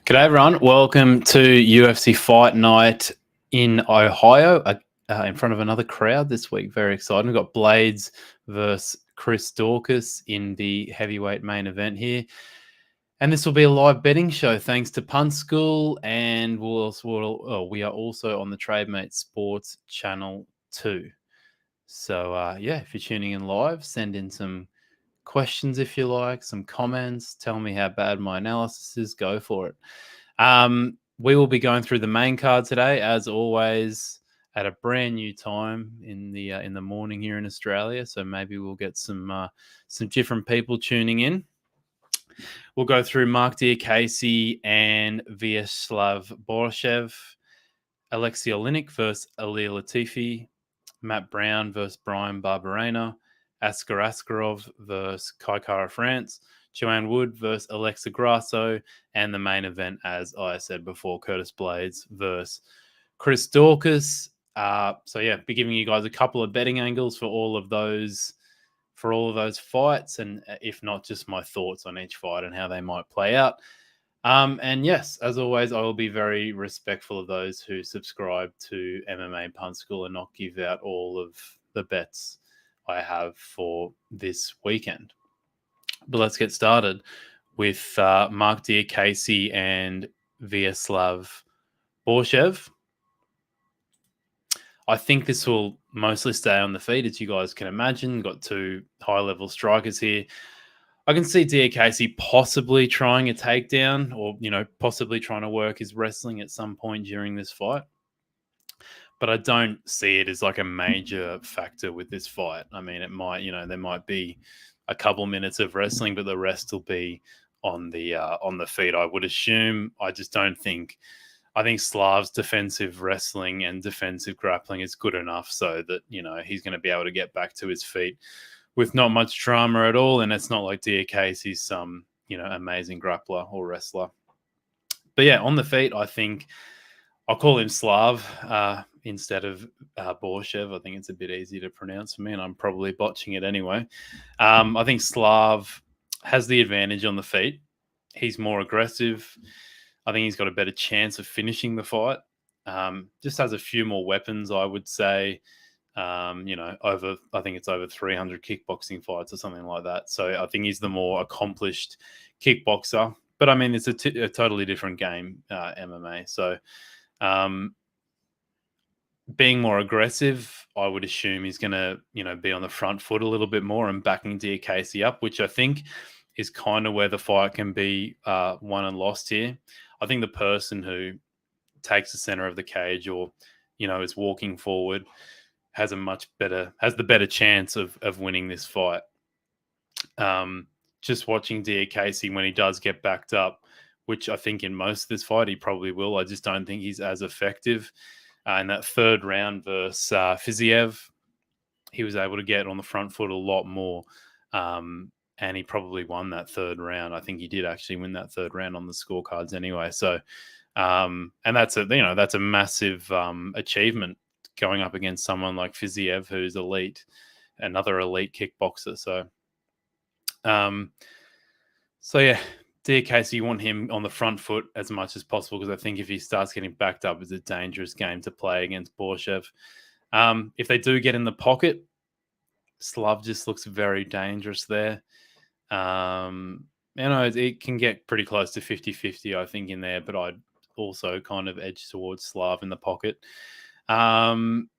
G'day everyone, welcome to UFC Fight Night in Ohio, in front of another crowd this week. Very exciting. We've got Blaydes versus Chris Daukaus in the heavyweight main event here. And this will be a live betting show thanks to Punt School, and we are also on the TradeMate Sports Channel 2. So if you're tuning in live, send in some questions if you like, some comments, tell me how bad my analysis is, go for it. We will be going through the main card today, as always, at a brand new time in the morning here in Australia. So maybe we'll get some different people tuning in. We'll go through Marc Dlaklese and Viacheslav Borshchev, Aleksei Oleinik versus Ilir Latifi, Matt Brown versus Bryan Barberena, Askarov versus Kaikara France, Joanne Wood versus Aleksei Grasso, and the main event, as I said before, Curtis Blaydes versus Chris Daukaus. Be giving you guys a couple of betting angles for all of those fights, and if not, just my thoughts on each fight and how they might play out. And yes, as always, I will be very respectful of those who subscribe to MMA Punt School and not give out all of the bets I have for this weekend. But let's get started with Marc Dlaklese and Viacheslav Borshchev. I think this will mostly stay on the feet, as you guys can imagine. Got two high-level strikers here. I can see Dlaklese possibly trying a takedown or, possibly trying to work his wrestling at some point during this fight. But I don't see it as like a major factor with this fight. I mean, it might, there might be a couple minutes of wrestling, but the rest will be on the feet, I would assume. I think Slav's defensive wrestling and defensive grappling is good enough so that, he's going to be able to get back to his feet with not much drama at all. And it's not like Dlakese's some, amazing grappler or wrestler. But yeah, on the feet, I think I'll call him Slav instead of Borshchev. I think it's a bit easier to pronounce for me, and I'm probably botching it anyway. I think Slav has the advantage on the feet. He's more aggressive. I think he's got a better chance of finishing the fight. Just has a few more weapons, I would say. I think it's over 300 kickboxing fights or something like that. So I think he's the more accomplished kickboxer. But I mean, it's a totally different game, MMA. So being more aggressive, I would assume he's going to, be on the front foot a little bit more and backing Dlaklese up, which I think is kind of where the fight can be won and lost here. I think the person who takes the center of the cage or, is walking forward has the better chance of winning this fight. Just watching Dlaklese when he does get backed up, which I think in most of this fight he probably will. I just don't think he's as effective. In that third round versus Fiziev, he was able to get on the front foot a lot more, and he probably won that third round. I think he did actually win that third round on the scorecards anyway. So, and that's a massive achievement going up against someone like Fiziev, who's elite, another elite kickboxer. So Dlaklese, you want him on the front foot as much as possible, because I think if he starts getting backed up, it's a dangerous game to play against Borshchev. If they do get in the pocket, Slav just looks very dangerous there. It can get pretty close to 50-50, I think, in there, but I'd also kind of edge towards Slav in the pocket. And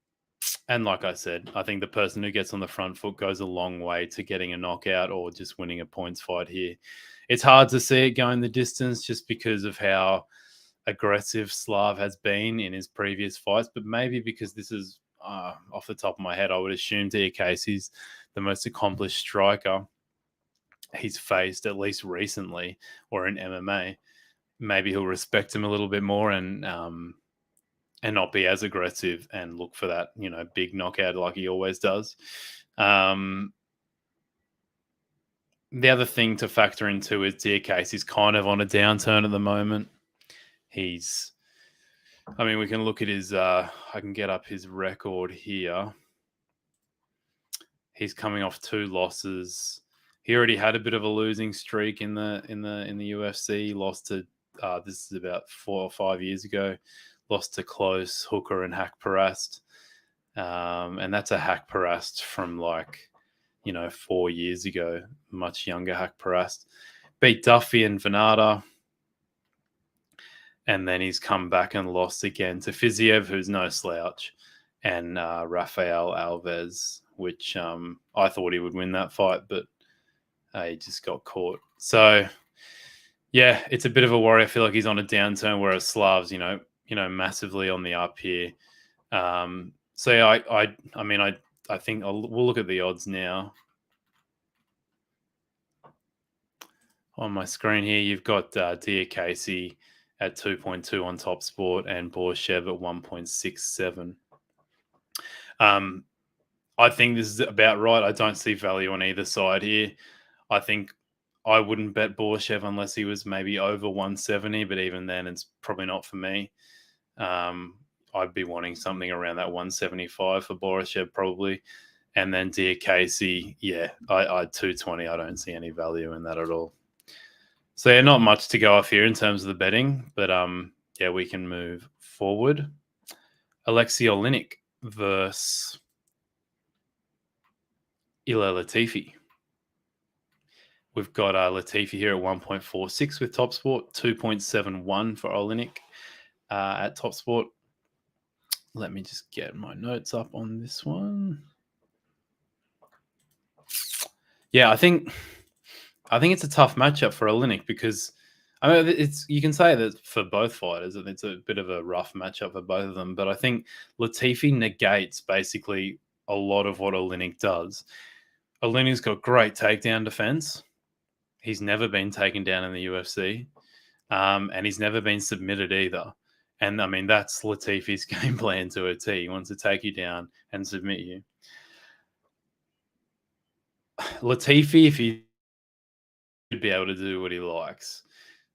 like I said, I think the person who gets on the front foot goes a long way to getting a knockout or just winning a points fight here. It's hard to see it going the distance just because of how aggressive Slav has been in his previous fights, but maybe because this is off the top of my head, I would assume Dlakese's the most accomplished striker he's faced, at least recently, or in MMA. Maybe he'll respect him a little bit more and not be as aggressive and look for that, big knockout like he always does. The other thing to factor into is Dlakese's kind of on a downturn at the moment. We can look at his, I can get up his record here. He's coming off 2 losses. He already had a bit of a losing streak in the UFC. He lost to This is about 4 or 5 years ago. Lost to Close, Hooker, and Hack Parast. And that's a Hack Parast from 4 years ago, much younger Hack Parast. Beat Duffy and Venata. And then he's come back and lost again to Fiziev, who's no slouch, and Rafael Alves, which I thought he would win that fight, but he just got caught. So, yeah, it's a bit of a worry. I feel like he's on a downturn, whereas Slav's, massively on the up here. So yeah, I think we'll look at the odds now. On my screen here, you've got Dlaklese at 2.2 on TopSport and Borshchev at 1.67. I think this is about right. I don't see value on either side here. I think I wouldn't bet Borshchev unless he was maybe over 170, but even then, it's probably not for me. I'd be wanting something around that 175 for Borshchev probably. And then Dlaklese, yeah, I 220. I don't see any value in that at all. So yeah, not much to go off here in terms of the betting, but yeah, we can move forward. Aleksei Oleinik versus Ilir Latifi. We've got Latifi here at 1.46 with TopSport, 2.71 for Oleinik at TopSport. Let me just get my notes up on this one. Yeah, I think it's a tough matchup for Oleinik because you can say that for both fighters, and it's a bit of a rough matchup for both of them. But I think Latifi negates basically a lot of what Oleinik does. Oleinik's got great takedown defense. He's never been taken down in the UFC, and he's never been submitted either. And I mean, that's Latifi's game plan to a T. He wants to take you down and submit you. Latifi, if he would be able to do what he likes,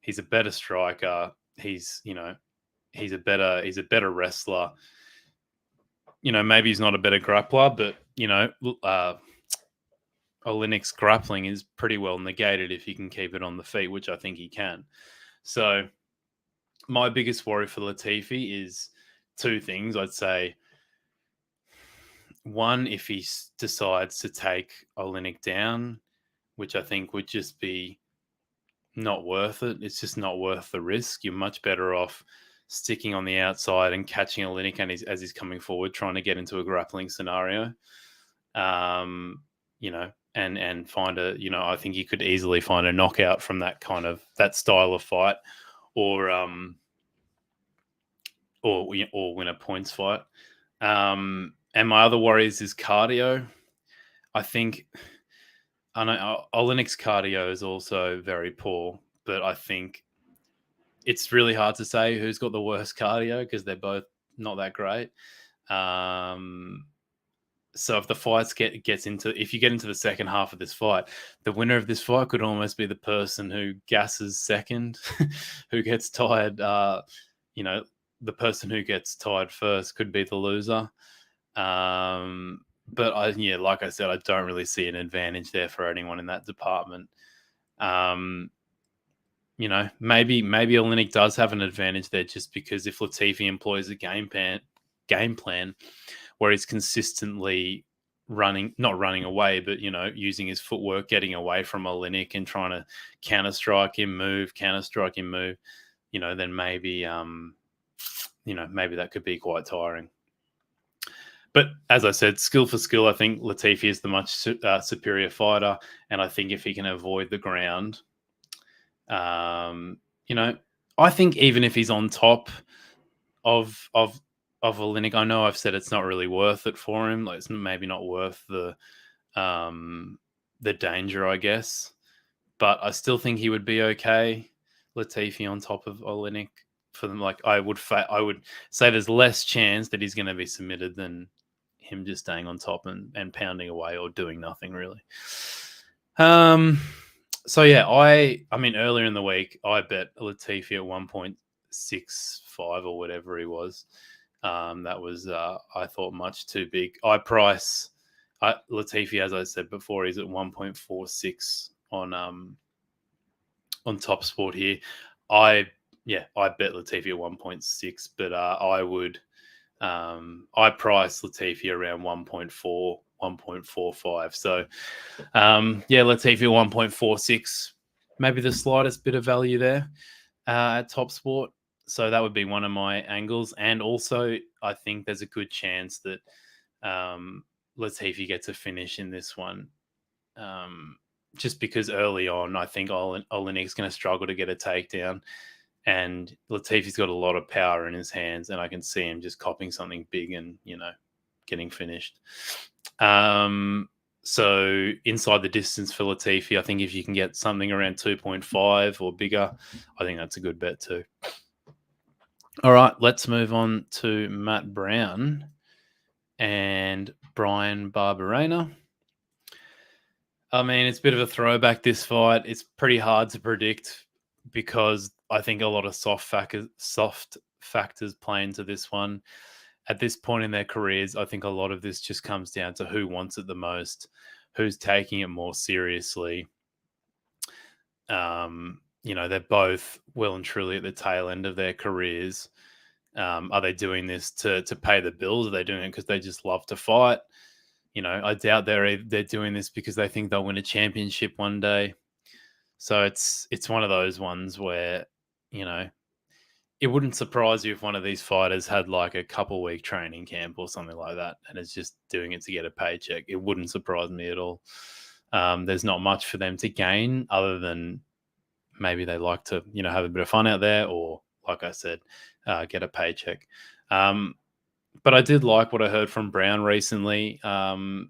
he's a better striker. He's a better wrestler. Maybe he's not a better grappler, but Oleinik's grappling is pretty well negated if he can keep it on the feet, which I think he can. So my biggest worry for Latifi is two things. I'd say one, if he decides to take Oleinik down, which I think would just be not worth it. It's just not worth the risk. You're much better off sticking on the outside and catching Oleinik as he's coming forward, trying to get into a grappling scenario. And find I think you could easily find a knockout from that style of fight, or win a points fight. And my other worries is cardio. I know Oleinik's cardio is also very poor, but I think it's really hard to say who's got the worst cardio because they're both not that great. So if the fights if you get into the second half of this fight, the winner of this fight could almost be the person who gasses second, who gets tired. The person who gets tired first could be the loser. But like I said, I don't really see an advantage there for anyone in that department. Maybe Oleinik does have an advantage there just because if Latifi employs a game plan where he's consistently not running away, but using his footwork, getting away from Oleinik and trying to counter-strike him, move, then maybe maybe that could be quite tiring. But as I said, skill for skill, I think Latifi is the much superior fighter, and I think if he can avoid the ground, I think even if he's on top of Oleinik, I know I've said it's not really worth it for him. Like, it's maybe not worth the danger, I guess. But I still think he would be okay. Latifi on top of Oleinik for them. Like, I would say there's less chance that he's going to be submitted than him just staying on top and pounding away or doing nothing really. So yeah, I mean earlier in the week I bet Latifi at 1.65 or whatever he was. That was I thought much too big. Latifi, as I said before, he's at 1.46 on TopSport here. I I bet Latifi at 1.6, but I would I price Latifi around 1.4, 1.45. So Latifi 1.46, maybe the slightest bit of value there at Top Sport. So that would be one of my angles. And also, I think there's a good chance that Latifi gets a finish in this one. Just because early on, I think Oleinik's going to struggle to get a takedown. And Latifi's got a lot of power in his hands, and I can see him just copping something big and, getting finished. So inside the distance for Latifi, I think if you can get something around 2.5 or bigger, I think that's a good bet too. All right, let's move on to Matt Brown and Bryan Barberena. I mean, it's a bit of a throwback, this fight. It's pretty hard to predict because I think a lot of soft factors play into this one. At this point in their careers, I think a lot of this just comes down to who wants it the most, who's taking it more seriously. They're both well and truly at the tail end of their careers. Are they doing this to pay the bills? Are they doing it because they just love to fight? I doubt they're doing this because they think they'll win a championship one day. So it's one of those ones where, it wouldn't surprise you if one of these fighters had like a couple-week training camp or something like that and is just doing it to get a paycheck. It wouldn't surprise me at all. There's not much for them to gain other than maybe they like to, have a bit of fun out there or, like I said, get a paycheck. But I did like what I heard from Brown recently and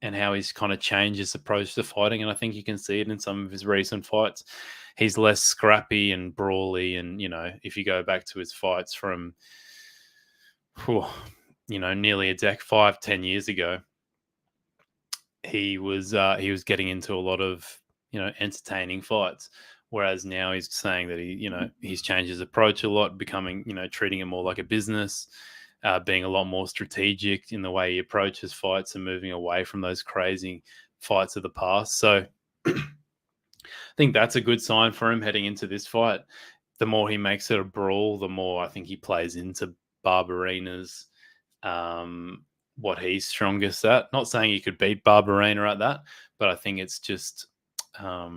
how he's kind of changed his approach to fighting. And I think you can see it in some of his recent fights. He's less scrappy and brawly. And, if you go back to his fights from, nearly 5-10 years ago, he was getting into a lot of, entertaining fights. Whereas now he's saying that he's changed his approach a lot, becoming, treating it more like a business. Being a lot more strategic in the way he approaches fights and moving away from those crazy fights of the past. So I think that's a good sign for him heading into this fight. The more he makes it a brawl, the more I think he plays into Barberena's what he's strongest at. Not saying he could beat Barberena at that, but I think it's just I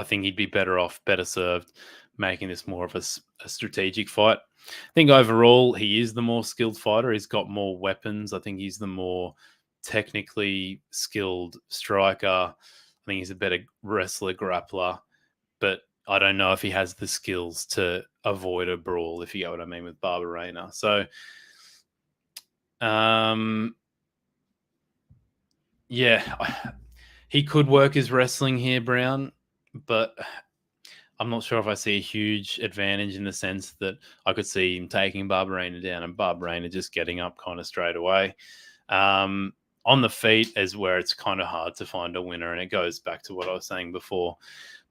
think he'd be better served making this more of a strategic fight. I think overall he is the more skilled fighter. He's got more weapons. I think he's the more technically skilled striker. I think he's a better wrestler, grappler. But I don't know if he has the skills to avoid a brawl, if you get what I mean, with Barberena. So, he could work his wrestling here, Brown, but I'm not sure if I see a huge advantage in the sense that I could see him taking Barberena down and Barberena just getting up kind of straight away. On the feet is where it's kind of hard to find a winner, and it goes back to what I was saying before.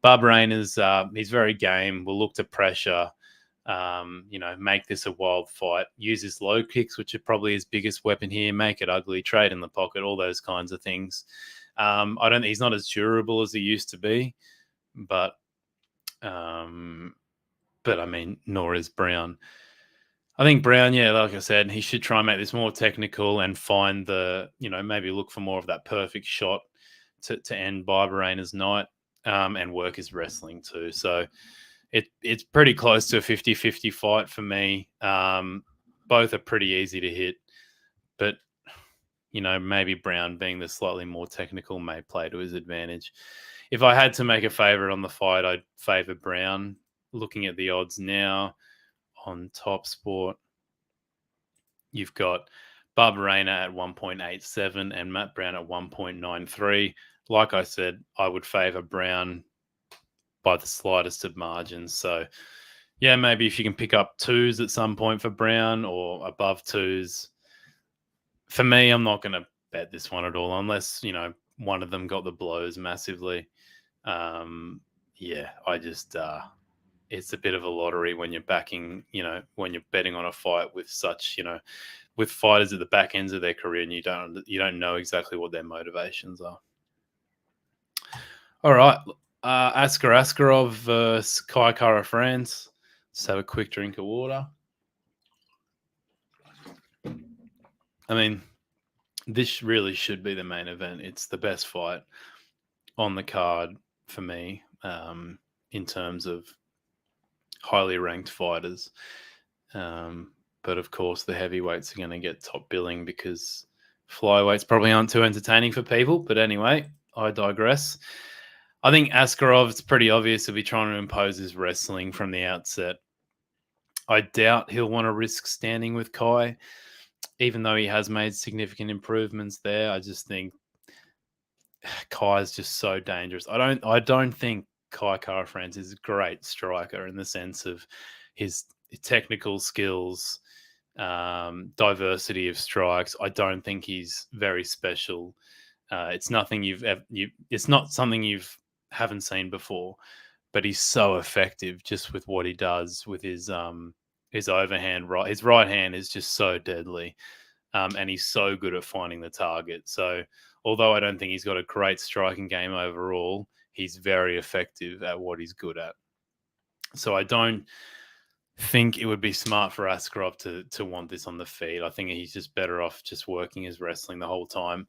Barberena's he's very game, will look to pressure, make this a wild fight, use his low kicks, which are probably his biggest weapon here, make it ugly, trade in the pocket, all those kinds of things. He's not as durable as he used to be, but I mean, nor is Brown. I think Brown, like I said, he should try and make this more technical and find maybe look for more of that perfect shot to end Barberena's night and work his wrestling too. So it's pretty close to a 50-50 fight for me. Both are pretty easy to hit, but maybe Brown being the slightly more technical may play to his advantage. If I had to make a favorite on the fight, I'd favor Brown. Looking at the odds now on Top Sport, you've got Barberena at 1.87 and Matt Brown at 1.93. Like I said, I would favor Brown by the slightest of margins. So, maybe if you can pick up twos at some point for Brown or above twos. For me, I'm not going to bet this one at all unless, one of them got the blows massively. It's a bit of a lottery when you're backing, when you're betting on a fight with such, with fighters at the back ends of their career, and you don't know exactly what their motivations are. All right, Askarov versus Kai Kara France. Let's have a quick drink of water. I mean, this really should be the main event. It's the best fight on the card for me, in terms of highly ranked fighters. But of course, the heavyweights are going to get top billing because flyweights probably aren't too entertaining for people. But anyway, I digress. I think Askarov, it's pretty obvious he'll be trying to impose his wrestling from the outset. I doubt he'll want to risk standing with Kai, even though he has made significant improvements there. I just think Kai is just so dangerous. I don't think Kai Kara France is a great striker in the sense of his technical skills, diversity of strikes. I don't think he's very special. It's nothing it's not something haven't seen before, but he's so effective just with what he does with his overhand right. His right hand is just so deadly, and he's so good at finding the target. So although I don't think he's got a great striking game overall, he's very effective at what he's good at. So I don't think it would be smart for Askarov to want this on the feet. I think he's just better off just working his wrestling the whole time.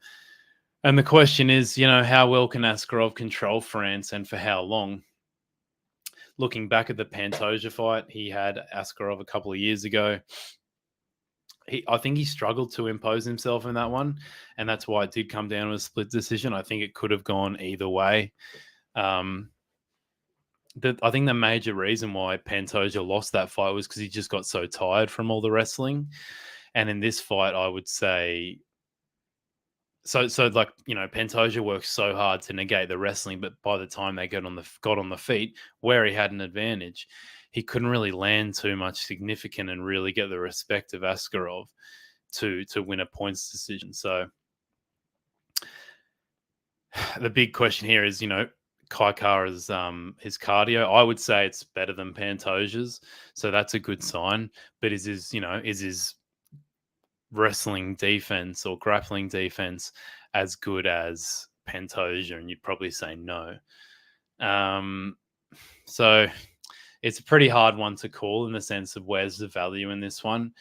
And the question is, how well can Askarov control France and for how long? Looking back at the Pantoja fight he had Askarov a couple of years ago, I think he struggled to impose himself in that one, and that's why it did come down to a split decision. I think it could have gone either way. I think the major reason why Pantoja lost that fight was because he just got so tired from all the wrestling. And in this fight, I would say, Pantoja works so hard to negate the wrestling, but by the time they got on the feet, where he had an advantage, he couldn't really land too much significant and really get the respect of Askarov to win a points decision. So the big question here is, Kai Kara's his cardio. I would say it's better than Pantoja's, so that's a good sign. But is his wrestling defense or grappling defense as good as Pantoja? And you'd probably say no. So it's a pretty hard one to call in the sense of where's the value in this one.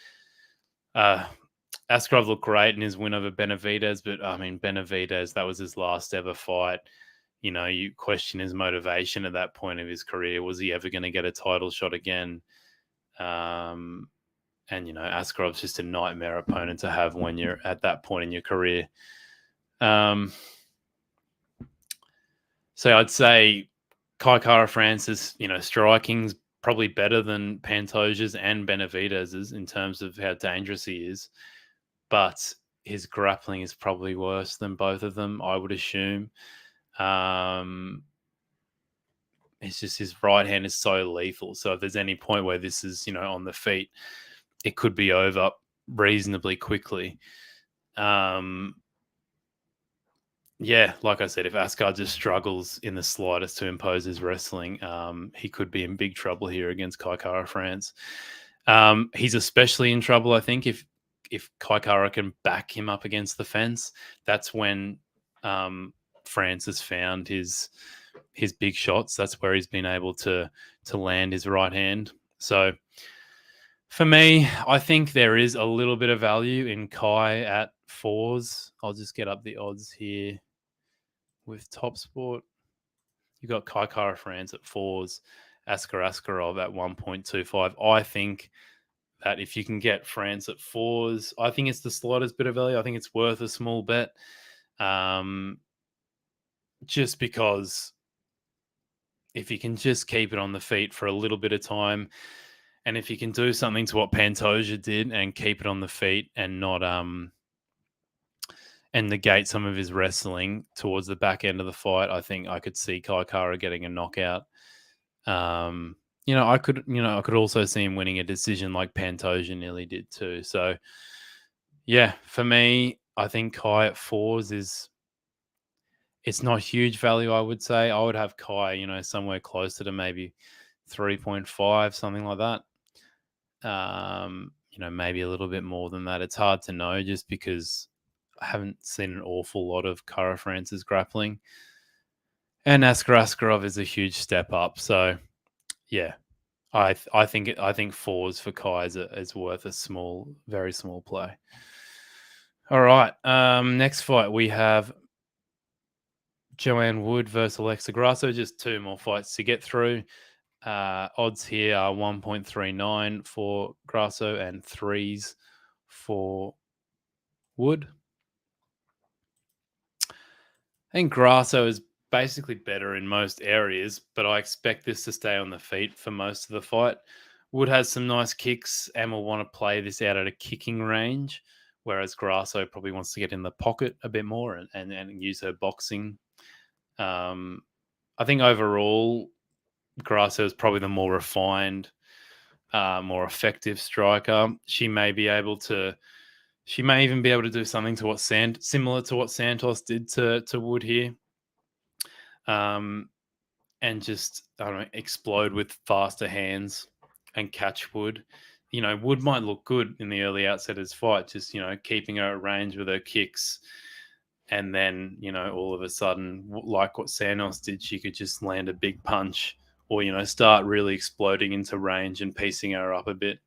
Askarov looked great in his win over Benavidez, but I mean, Benavidez, that was his last ever fight. You question his motivation at that point of his career. Was he ever going to get a title shot again? And, Askarov's just a nightmare opponent to have when you're at that point in your career. So I'd say Kai Kara France's, striking's probably better than Pantoja's and Benavidez's in terms of how dangerous he is. But his grappling is probably worse than both of them, I would assume. It's just his right hand is so lethal. So if there's any point where this is, on the feet, it could be over reasonably quickly. Yeah, like I said, if Askar just struggles in the slightest to impose his wrestling, he could be in big trouble here against Kai Kara France. He's especially in trouble, I think, if Kai Kara can back him up against the fence. That's when France has found his big shots. That's where he's been able to land his right hand. So for me, I think there is a little bit of value in Kai at 4s. I'll just get up the odds here with TopSport. You've got Kai Kara France at 4s, Askarov at 1.25. I think that if you can get France at 4s, I think it's the slightest bit of value. I think it's worth a small bet. Just because if you can just keep it on the feet for a little bit of time, and if you can do something to what Pantoja did and keep it on the feet and not and negate some of his wrestling towards the back end of the fight, I think I could see Kai Kara getting a knockout. I could also see him winning a decision like Pantoja nearly did too. So yeah, for me, I think Kai at 4s it's not huge value, I would say. I would have Kai, somewhere closer to maybe 3.5, something like that. Maybe a little bit more than that. It's hard to know just because I haven't seen an awful lot of Kara France's grappling. And Askarov is a huge step up. So yeah, I think fours for Kai is worth a very small play. All right. Next fight we have Joanne Wood versus Aleksei Grasso. Just two more fights to get through. Odds here are 1.39 for Grasso and 3s for Wood. I think Grasso is basically better in most areas, but I expect this to stay on the feet for most of the fight. Wood has some nice kicks and will want to play this out at a kicking range, whereas Grasso probably wants to get in the pocket a bit more and use her boxing. I think overall, Grasso is probably the more refined, more effective striker. She may even be able to do something to similar to what Santos did to Wood here. And just, I don't know, explode with faster hands and catch Wood. Wood might look good in the early outset of his fight, just, keeping her at range with her kicks. And then, all of a sudden, like what Santos did, she could just land a big punch or, start really exploding into range and piecing her up a bit.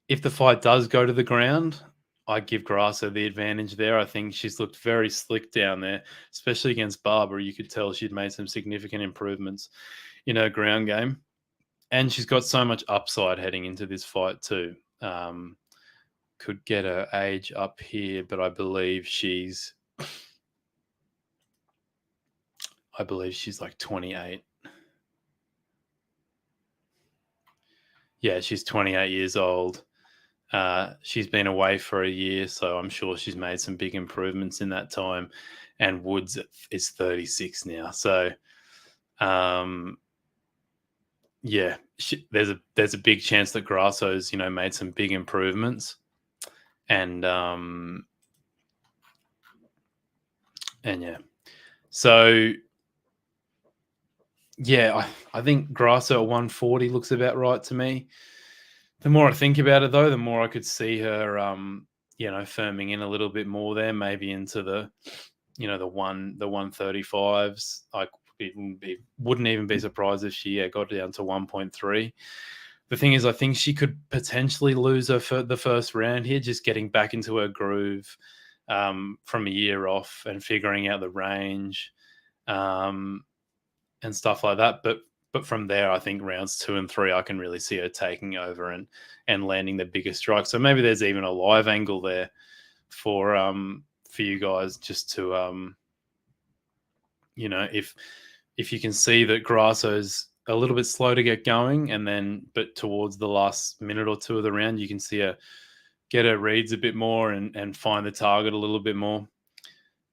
If the fight does go to the ground, I give Grasso the advantage there. I think she's looked very slick down there, especially against Barber. You could tell she'd made some significant improvements in her ground game. And she's got so much upside heading into this fight too. Could get her age up here, but I believe she's like 28. Yeah, she's 28 years old. She's been away for a year, so I'm sure she's made some big improvements in that time. And Woods is 36 now, so yeah, there's a big chance that Grasso's made some big improvements, and yeah, so yeah, I think Grasso at 140 looks about right to me. The more I think about it, though, the more I could see her, firming in a little bit more there, maybe into the 135s. I wouldn't even be surprised if she got down to 1.3. The thing is, I think she could potentially lose her for the first round here, just getting back into her groove from a year off and figuring out the range and stuff like that. But from there, I think rounds 2 and 3, I can really see her taking over and landing the biggest strike. So maybe there's even a live angle there for you guys, just to if you can see that Grasso's a little bit slow to get going, but towards the last minute or two of the round, you can see her get her reads a bit more and find the target a little bit more.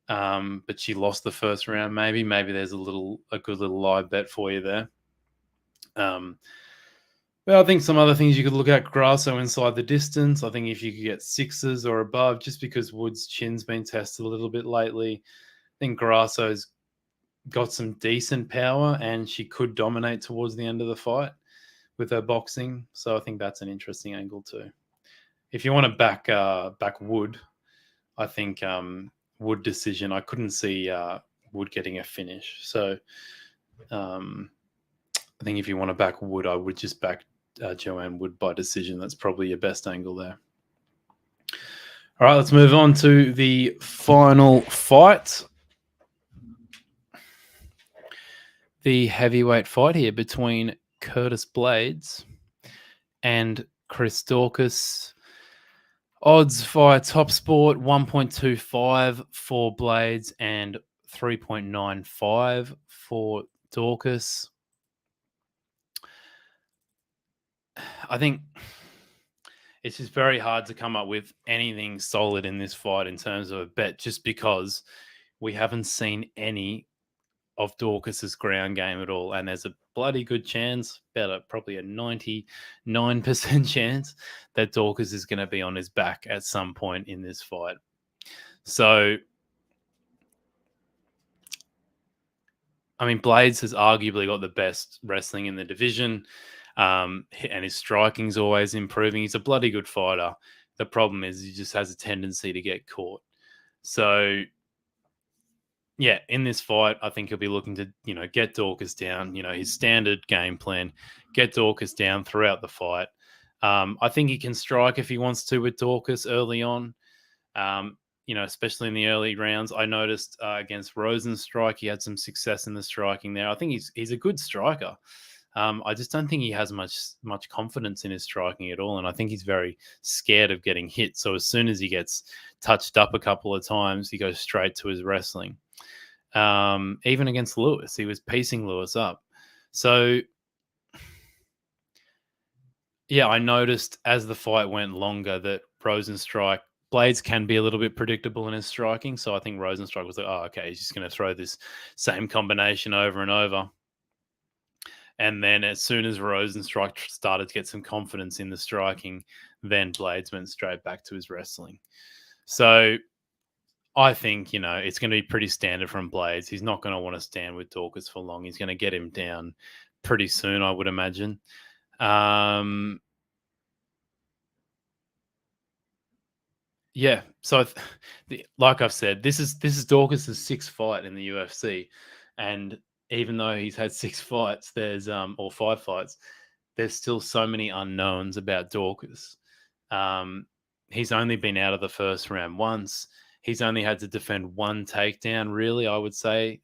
But she lost the first round. Maybe there's a good little live bet for you there. Well, I think some other things you could look at: Grasso inside the distance. I think if you could get 6s or above, just because Wood's chin's been tested a little bit lately, I think Grasso's got some decent power and she could dominate towards the end of the fight with her boxing. So I think that's an interesting angle too. If you want to back Wood, I think Wood decision. I couldn't see Wood getting a finish. So I think if you want to back Wood, I would just back Joanne Wood by decision. That's probably your best angle there. All right, let's move on to the final fight. The heavyweight fight here between Curtis Blaydes and Chris Daukaus. Odds via Top Sport 1.25 for Blaydes and 3.95 for Daukaus. I think it's just very hard to come up with anything solid in this fight in terms of a bet, just because we haven't seen any of Daukaus's ground game at all. And there's a bloody good chance, probably a 99% chance, that Daukaus is going to be on his back at some point in this fight. So, I mean, Blaydes has arguably got the best wrestling in the division, and his striking's always improving. He's a bloody good fighter. The problem is he just has a tendency to get caught. So yeah, in this fight, I think he'll be looking to, get Daukaus down, his standard game plan, get Daukaus down throughout the fight. I think he can strike if he wants to with Daukaus early on, especially in the early rounds. I noticed against Rosenstrike, he had some success in the striking there. I think he's a good striker. I just don't think he has much confidence in his striking at all, and I think he's very scared of getting hit. So as soon as he gets touched up a couple of times, he goes straight to his wrestling. Even against Lewis, he was piecing Lewis up. So yeah, I noticed as the fight went longer that Rosenstrike Blaydes can be a little bit predictable in his striking. So I think Rosenstrike was like, oh, okay, he's just going to throw this same combination over and over. And then as soon as Rosenstrike started to get some confidence in the striking, then Blaydes went straight back to his wrestling. So I think, it's going to be pretty standard from Blaydes. He's not going to want to stand with Daukaus for long. He's going to get him down pretty soon, I would imagine. Yeah. So, like I've said, this is Daukaus' sixth fight in the UFC, and even though he's had 6 fights, there's or 5 fights, there's still so many unknowns about Daukaus. He's only been out of the first round once. He's only had to defend one takedown, really, I would say,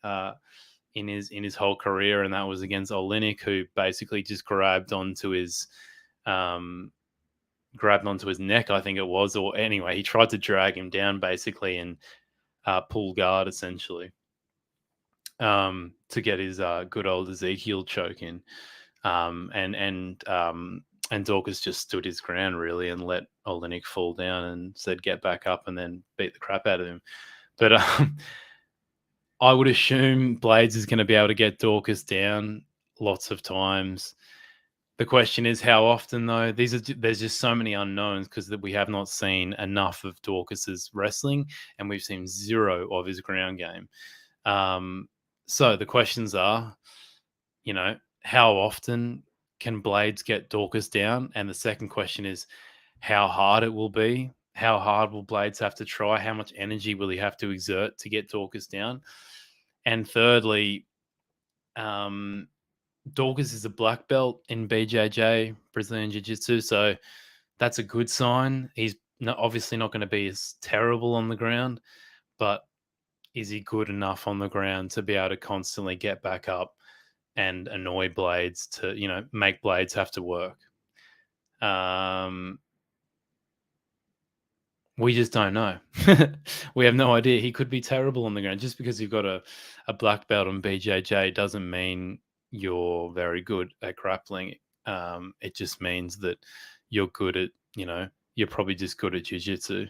in his whole career, and that was against Oleinik, who basically just grabbed onto his neck, I think it was, or anyway, he tried to drag him down basically and pull guard essentially to get his good old Ezekiel choke in. And Daukaus just stood his ground really and let Oleinik fall down and said, get back up, and then beat the crap out of him. But I would assume Blaydes is going to be able to get Daukaus down lots of times. The question is how often, though. There's just so many unknowns because we have not seen enough of Daukaus's wrestling, and we've seen zero of his ground game. So the questions are, how often can Blaydes get Daukaus down? And the second question is how hard it will be. How hard will Blaydes have to try? How much energy will he have to exert to get Daukaus down? And thirdly, Daukaus is a black belt in BJJ, Brazilian Jiu-Jitsu, so that's a good sign. He's obviously not going to be as terrible on the ground, but is he good enough on the ground to be able to constantly get back up and annoy Blaydes to, make Blaydes have to work? We just don't know. We have no idea. He could be terrible on the ground. Just because you've got a black belt on BJJ doesn't mean you're very good at grappling. It just means that you're good at, you're probably just good at jiu-jitsu.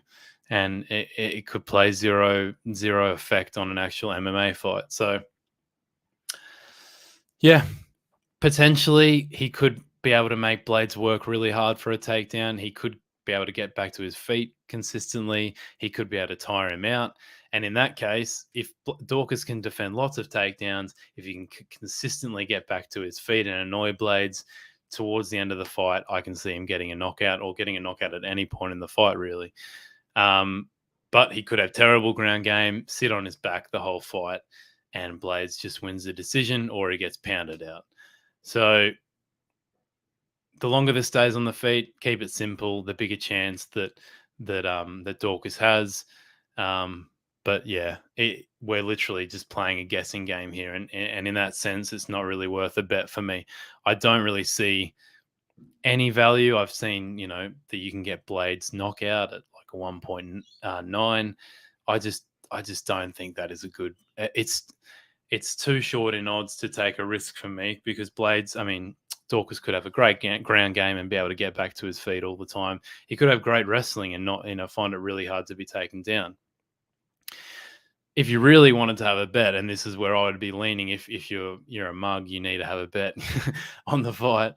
And it could play zero effect on an actual MMA fight. So, yeah, potentially he could be able to make Blaydes work really hard for a takedown. He could be able to get back to his feet consistently. He could be able to tire him out. And in that case, if Daukaus can defend lots of takedowns, if he can consistently get back to his feet and annoy Blaydes towards the end of the fight, I can see him getting a knockout or getting a knockout at any point in the fight, really. But he could have terrible ground game, sit on his back the whole fight, and Blaydes just wins the decision or he gets pounded out. So the longer this stays on the feet, keep it simple, the bigger chance that Daukaus has. But yeah, we're literally just playing a guessing game here, and in that sense, it's not really worth a bet for me. I don't really see any value. I've seen, that you can get Blaydes knockout at like a 1.9. I just don't think that is a good. It's too short in odds to take a risk for me because Daukaus could have a great ground game and be able to get back to his feet all the time. He could have great wrestling and not, find it really hard to be taken down. If you really wanted to have a bet, and this is where I would be leaning, if you're a mug, you need to have a bet on the fight.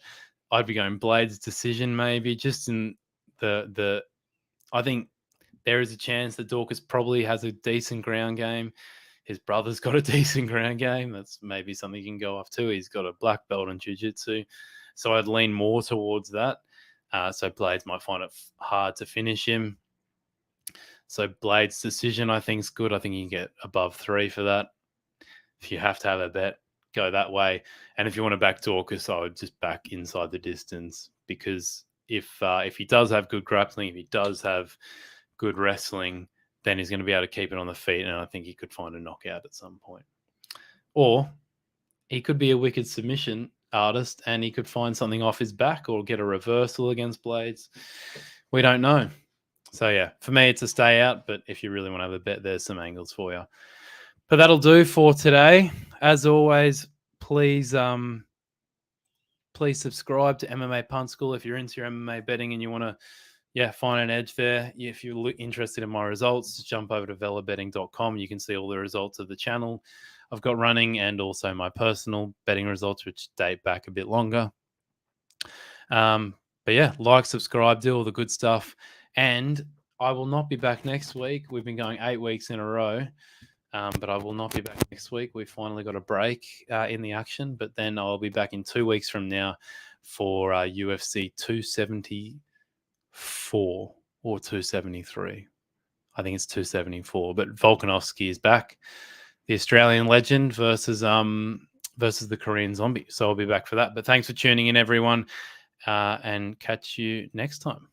I'd be going Blaydes decision, maybe just in the. I think there is a chance that Daukaus probably has a decent ground game. His brother's got a decent ground game. That's maybe something you can go off to. He's got a black belt in jiu-jitsu. So I'd lean more towards that. So Blaydes might find it hard to finish him. So Blaydes' decision, I think, is good. I think you can get above 3 for that. If you have to have a bet, go that way. And if you want to back Daukaus, I would just back inside the distance, because if he does have good grappling, if he does have good wrestling, then he's going to be able to keep it on the feet, and I think he could find a knockout at some point. Or he could be a wicked submission artist and he could find something off his back or get a reversal against Blaydes. We don't know. So, yeah, for me, it's a stay out. But if you really want to have a bet, there's some angles for you. But that'll do for today. As always, please subscribe to MMA Punt School if you're into your MMA betting and you want to find an edge there. If you're interested in my results, just jump over to vellabetting.com. You can see all the results of the channel I've got running and also my personal betting results, which date back a bit longer. But yeah, like, subscribe, do all the good stuff. And I will not be back next week. We've been going 8 weeks in a row. But I will not be back next week. We finally got a break in the action. But then I'll be back in 2 weeks from now for UFC 274 or 273. I think it's 274. But Volkanovski is back, the Australian legend versus the Korean zombie. So I'll be back for that. But thanks for tuning in, everyone, and catch you next time.